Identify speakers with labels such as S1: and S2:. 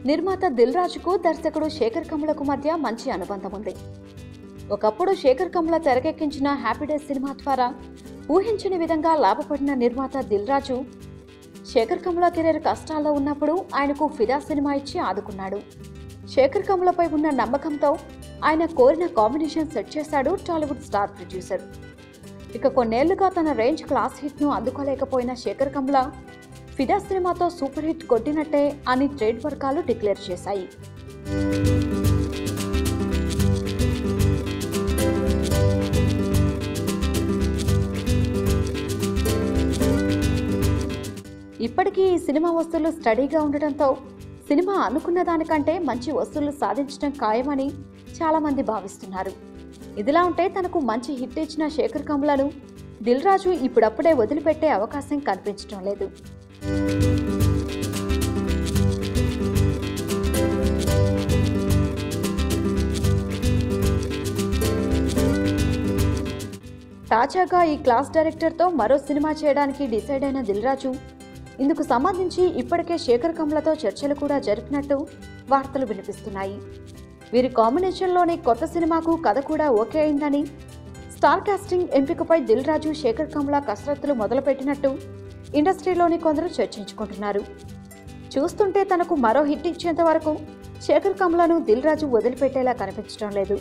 S1: నిర్మాత దిల్ రాజుకు దర్శకుడు శేఖర్ కమ్ములకు మధ్య మంచి అనుబంధం ఉంది. ఒకప్పుడు శేఖర్ కమ్ముల తెరకెక్కించిన హ్యాపీ డేస్ సినిమా ద్వారా ఊహించని విధంగా లాభపడిన నిర్మాత దిల్ రాజు శేఖర్ కమ్ముల కెరీర్ కష్టాల్లో ఉన్నప్పుడు ఆయనకు ఫిదా సినిమా ఇచ్చి ఆదుకున్నాడు. శేఖర్ కమ్ములపై ఉన్న నమ్మకంతో ఆయన కోరిన కాంబినేషన్ సెట్ చేశాడు టాలీవుడ్ స్టార్ ప్రొడ్యూసర్. ఇక కొన్నేళ్లుగా తన రేంజ్ క్లాస్ హిట్ను అందుకోలేకపోయిన శేఖర్ కమ్ముల ఫిదా సినిమాతో సూపర్ హిట్ కొట్టినట్టే అని ట్రేడ్ వర్గాలు డిక్లేర్ చేశాయి. ఇప్పటికీ ఈ సినిమా వసూళ్లు స్టడీగా ఉండటంతో సినిమా అనుకున్న దానికంటే మంచి వసూళ్లు సాధించడం ఖాయమని చాలా మంది భావిస్తున్నారు. ఇదిలా ఉంటే తనకు మంచి హిట్ ఇచ్చిన శేఖర్ కమ్ములను దిల్ రాజు ఇప్పుడప్పుడే వదిలిపెట్టే అవకాశం కనిపించడం లేదు. తాజాగా ఈ క్లాస్ డైరెక్టర్తో మరో సినిమా చేయడానికి డిసైడ్ అయిన దిల్ రాజు ఇందుకు సంబంధించి ఇప్పటికే శేఖర్ కమ్ములతో చర్చలు కూడా జరిపినట్టు వార్తలు వినిపిస్తున్నాయి. వీరి కాంబినేషన్లోని కొత్త సినిమాకు కథ కూడా ఓకే అయిందని, స్టార్ కాస్టింగ్ ఎంపికపై దిల్ రాజు శేఖర్ కమ్ముల కసరత్తులు మొదలుపెట్టినట్టు ఇండస్ట్రీలోని కొందరు చర్చించుకుంటున్నారు. చూస్తుంటే తనకు మరో హిట్ ఇచ్చేంత వరకు శేఖర్ కమ్ములను దిల్ రాజు వదిలిపెట్టేలా కనిపించడం లేదు.